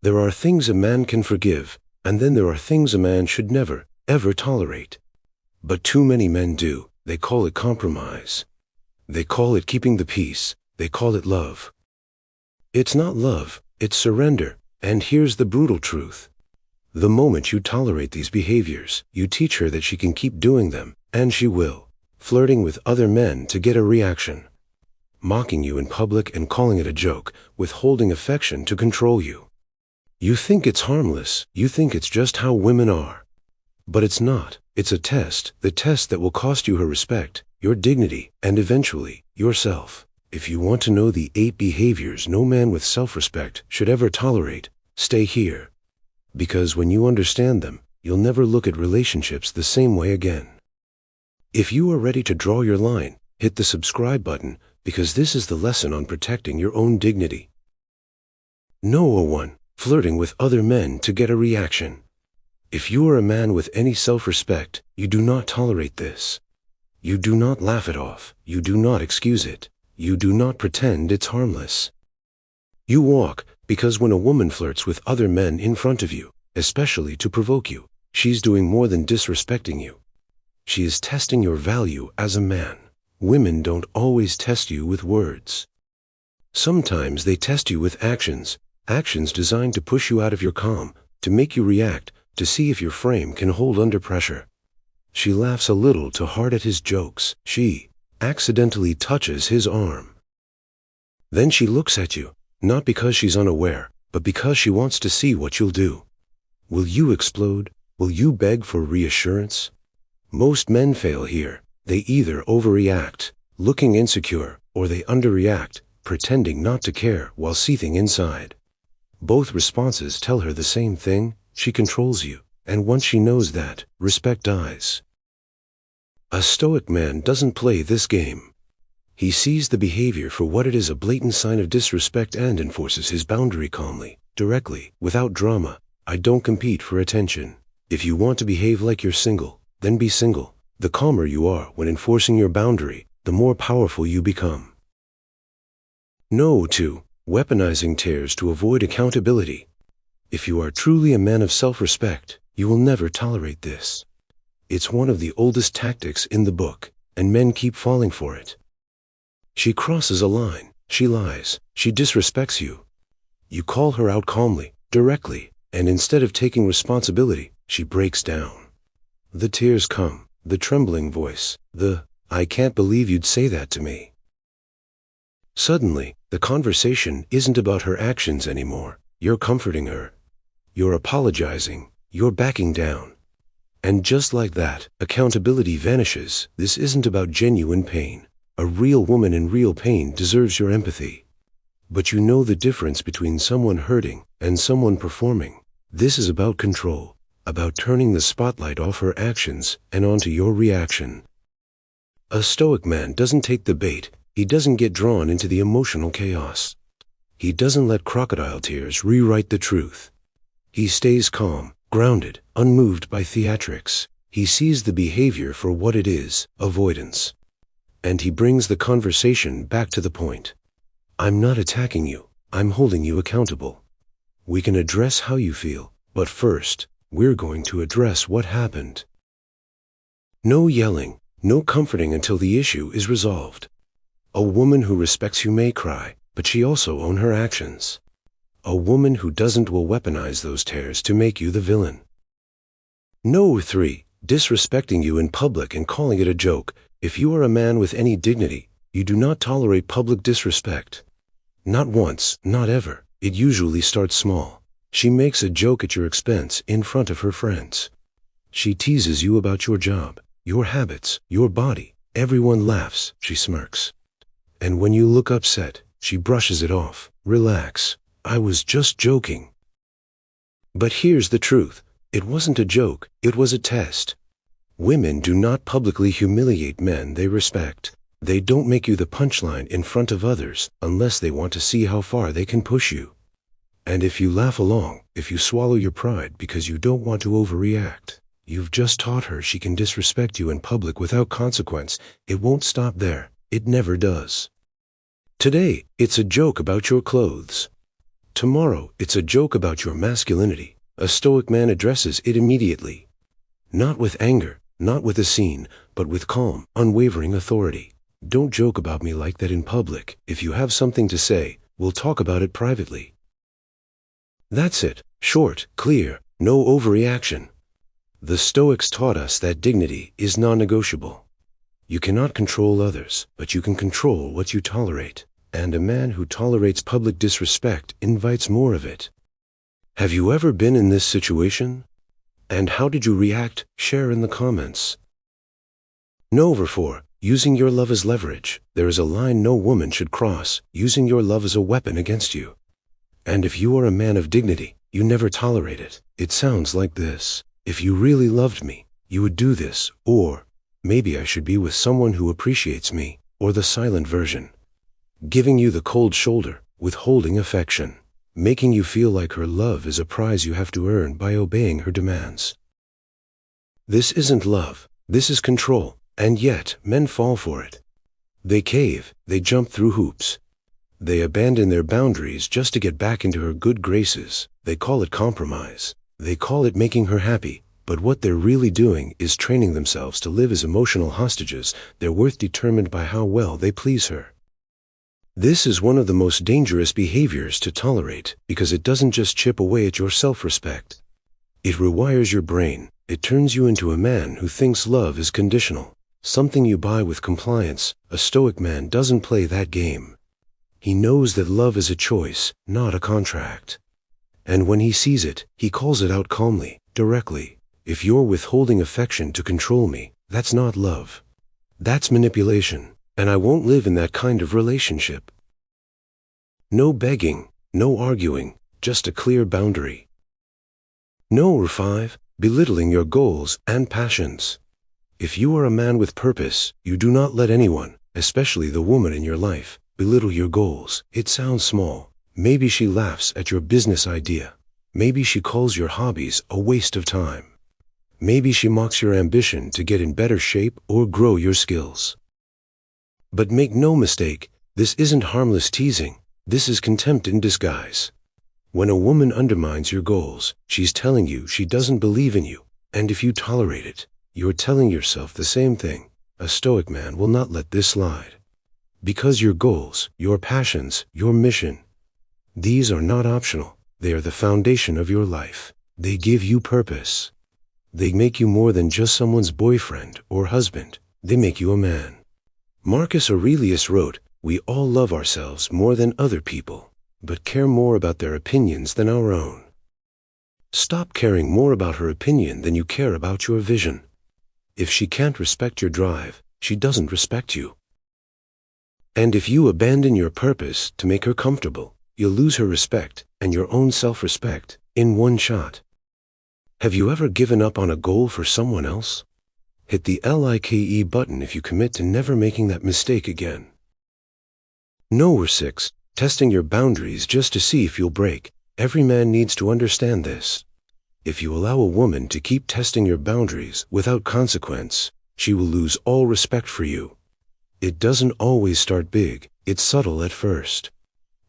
There are things a man can forgive, and then there are things a man should never, ever tolerate. But too many men do. They call it compromise. They call it keeping the peace. They call it love. It's not love, it's surrender. And here's the brutal truth. The moment you tolerate these behaviors, you teach her that she can keep doing them, and she will. Flirting with other men to get a reaction. Mocking you in public and calling it a joke, withholding affection to control you. You think it's harmless, you think it's just how women are. But it's not. It's a test, the test that will cost you her respect, your dignity, and eventually, yourself. If you want to know the 8 behaviors no man with self-respect should ever tolerate, stay here. Because when you understand them, you'll never look at relationships the same way again. If you are ready to draw your line, hit the subscribe button, because this is the lesson on protecting your own dignity. No 1. Flirting with other men to get a reaction. If you are a man with any self-respect, you do not tolerate this. You do not laugh it off. You do not excuse it. You do not pretend it's harmless. You walk, because when a woman flirts with other men in front of you, especially to provoke you, she's doing more than disrespecting you. She is testing your value as a man. Women don't always test you with words. Sometimes they test you with actions, actions designed to push you out of your calm, to make you react, to see if your frame can hold under pressure. She laughs a little too hard at his jokes. She accidentally touches his arm. Then she looks at you, not because she's unaware, but because she wants to see what you'll do. Will you explode? Will you beg for reassurance? Most men fail here. They either overreact, looking insecure, or they underreact, pretending not to care while seething inside. Both responses tell her the same thing: she controls you, and once she knows that, respect dies. A stoic man doesn't play this game. He sees the behavior for what it is, a blatant sign of disrespect, and enforces his boundary calmly, directly, without drama. I don't compete for attention. If you want to behave like you're single, then be single. The calmer you are when enforcing your boundary, the more powerful you become. No 2. Weaponizing tears to avoid accountability. If you are truly a man of self-respect, you will never tolerate this. It's one of the oldest tactics in the book, and men keep falling for it. She crosses a line, she lies, she disrespects you. You call her out calmly, directly, and instead of taking responsibility, she breaks down. The tears come, the trembling voice, the "I can't believe you'd say that to me." Suddenly, the conversation isn't about her actions anymore. You're comforting her. You're apologizing. You're backing down. And just like that, accountability vanishes. This isn't about genuine pain. A real woman in real pain deserves your empathy. But you know the difference between someone hurting and someone performing. This is about control, about turning the spotlight off her actions and onto your reaction. A stoic man doesn't take the bait. He doesn't get drawn into the emotional chaos. He doesn't let crocodile tears rewrite the truth. He stays calm, grounded, unmoved by theatrics. He sees the behavior for what it is, avoidance. And he brings the conversation back to the point. I'm not attacking you. I'm holding you accountable. We can address how you feel, but first, we're going to address what happened. No yelling, no comforting until the issue is resolved. A woman who respects you may cry, but she also owns her actions. A woman who doesn't will weaponize those tears to make you the villain. No 3. Disrespecting you in public and calling it a joke. If you are a man with any dignity, you do not tolerate public disrespect. Not once, not ever. It usually starts small. She makes a joke at your expense in front of her friends. She teases you about your job, your habits, your body. Everyone laughs, she smirks. And when you look upset, she brushes it off. Relax, I was just joking. But here's the truth. It wasn't a joke, it was a test. Women do not publicly humiliate men they respect. They don't make you the punchline in front of others unless they want to see how far they can push you. And if you laugh along, if you swallow your pride because you don't want to overreact, you've just taught her she can disrespect you in public without consequence. It won't stop there. It never does. Today, it's a joke about your clothes. Tomorrow, it's a joke about your masculinity. A Stoic man addresses it immediately. Not with anger, not with a scene, but with calm, unwavering authority. Don't joke about me like that in public. If you have something to say, we'll talk about it privately. That's it. Short, clear, no overreaction. The Stoics taught us that dignity is non-negotiable. You cannot control others, but you can control what you tolerate. And a man who tolerates public disrespect invites more of it. Have you ever been in this situation? And how did you react? Share in the comments. Number 4. Using your love as leverage. There is a line no woman should cross, using your love as a weapon against you. And if you are a man of dignity, you never tolerate it. It sounds like this. If you really loved me, you would do this, or maybe I should be with someone who appreciates me, or the silent version. Giving you the cold shoulder, withholding affection, making you feel like her love is a prize you have to earn by obeying her demands. This isn't love, this is control, and yet men fall for it. They cave, they jump through hoops. They abandon their boundaries just to get back into her good graces. They call it compromise. They call it making her happy, but what they're really doing is training themselves to live as emotional hostages. Their worth determined by how well they please her. This is one of the most dangerous behaviors to tolerate because it doesn't just chip away at your self-respect. It rewires your brain. It turns you into a man who thinks love is conditional, something you buy with compliance. A Stoic man doesn't play that game. He knows that love is a choice, not a contract. And when he sees it, he calls it out calmly, directly. If you're withholding affection to control me, that's not love. That's manipulation. And I won't live in that kind of relationship. No begging, no arguing, just a clear boundary. Number 5. Belittling your goals and passions. If you are a man with purpose, you do not let anyone, especially the woman in your life, belittle your goals. It sounds small. Maybe she laughs at your business idea. Maybe she calls your hobbies a waste of time. Maybe she mocks your ambition to get in better shape or grow your skills. But make no mistake, this isn't harmless teasing, this is contempt in disguise. When a woman undermines your goals, she's telling you she doesn't believe in you, and if you tolerate it, you're telling yourself the same thing. A Stoic man will not let this slide. Because your goals, your passions, your mission, these are not optional. They are the foundation of your life. They give you purpose. They make you more than just someone's boyfriend or husband. They make you a man. Marcus Aurelius wrote, "We all love ourselves more than other people, but care more about their opinions than our own." Stop caring more about her opinion than you care about your vision. If she can't respect your drive, she doesn't respect you. And if you abandon your purpose to make her comfortable, you'll lose her respect and your own self-respect in one shot. Have you ever given up on a goal for someone else? Hit the like button if you commit to never making that mistake again. Number 6. Testing your boundaries just to see if you'll break. Every man needs to understand this. If you allow a woman to keep testing your boundaries without consequence, she will lose all respect for you. It doesn't always start big, it's subtle at first.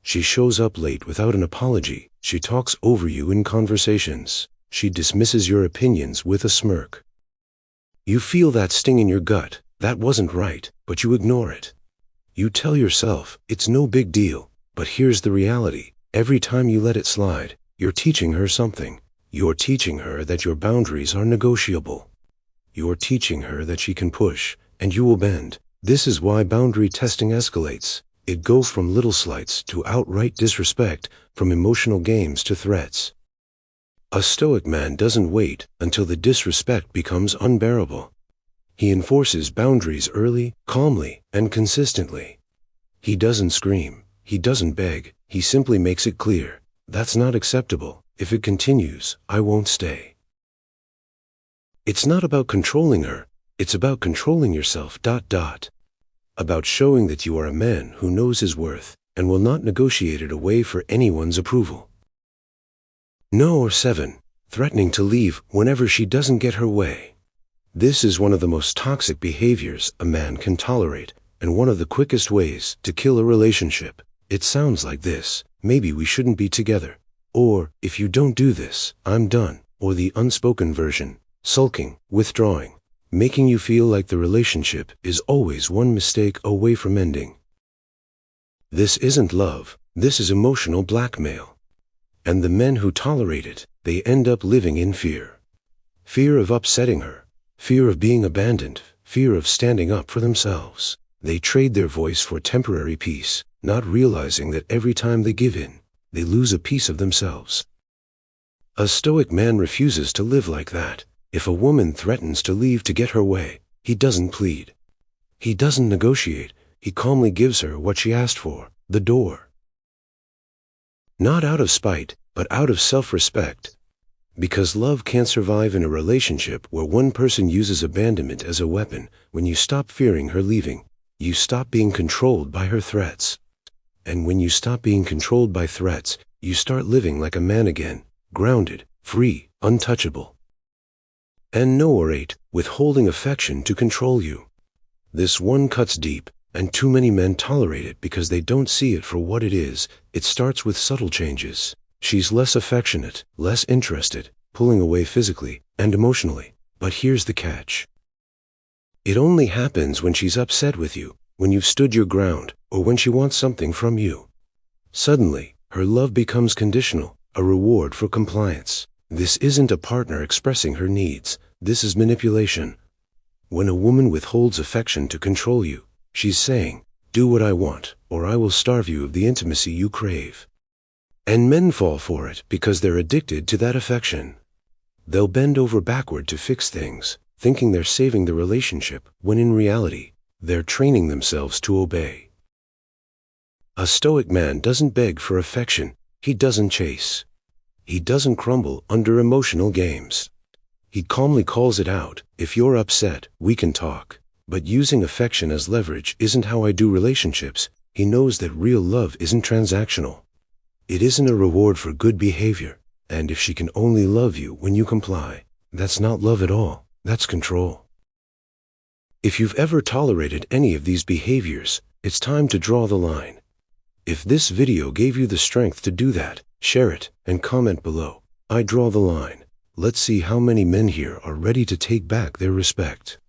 She shows up late without an apology. She talks over you in conversations. She dismisses your opinions with a smirk. You feel that sting in your gut, that wasn't right, but you ignore it. You tell yourself, it's no big deal, but here's the reality. Every time you let it slide, you're teaching her something. You're teaching her that your boundaries are negotiable. You're teaching her that she can push, and you will bend. This is why boundary testing escalates. It goes from little slights to outright disrespect, from emotional games to threats. A Stoic man doesn't wait until the disrespect becomes unbearable. He enforces boundaries early, calmly, and consistently. He doesn't scream. He doesn't beg. He simply makes it clear. That's not acceptable. If it continues, I won't stay. It's not about controlling her. It's about controlling yourself. About showing that you are a man who knows his worth and will not negotiate it away for anyone's approval. Number 7. Threatening to leave whenever she doesn't get her way. This is one of the most toxic behaviors a man can tolerate, and one of the quickest ways to kill a relationship. It sounds like this: maybe we shouldn't be together. Or, if you don't do this, I'm done. Or the unspoken version: sulking, withdrawing, making you feel like the relationship is always one mistake away from ending. This isn't love, this is emotional blackmail. And the men who tolerate it, they end up living in fear. Fear of upsetting her, fear of being abandoned, fear of standing up for themselves. They trade their voice for temporary peace, not realizing that every time they give in, they lose a piece of themselves. A Stoic man refuses to live like that. If a woman threatens to leave to get her way, he doesn't plead. He doesn't negotiate. He calmly gives her what she asked for: the door. Not out of spite, but out of self-respect. Because love can't survive in a relationship where one person uses abandonment as a weapon. When you stop fearing her leaving, you stop being controlled by her threats. And when you stop being controlled by threats, you start living like a man again, grounded, free, untouchable. And no 8, withholding affection to control you. This one cuts deep, and too many men tolerate it because they don't see it for what it is. It starts with subtle changes. She's less affectionate, less interested, pulling away physically and emotionally. But here's the catch. It only happens when she's upset with you, when you've stood your ground, or when she wants something from you. Suddenly, her love becomes conditional, a reward for compliance. This isn't a partner expressing her needs. This is manipulation. When a woman withholds affection to control you, she's saying, do what I want, or I will starve you of the intimacy you crave. And men fall for it because they're addicted to that affection. They'll bend over backward to fix things, thinking they're saving the relationship, when in reality, they're training themselves to obey. A Stoic man doesn't beg for affection. He doesn't chase. He doesn't crumble under emotional games. He calmly calls it out: if you're upset, we can talk. But using affection as leverage isn't how I do relationships. He knows that real love isn't transactional. It isn't a reward for good behavior. And if she can only love you when you comply, that's not love at all. That's control. If you've ever tolerated any of these behaviors, it's time to draw the line. If this video gave you the strength to do that, share it and comment below. I draw the line. Let's see how many men here are ready to take back their respect.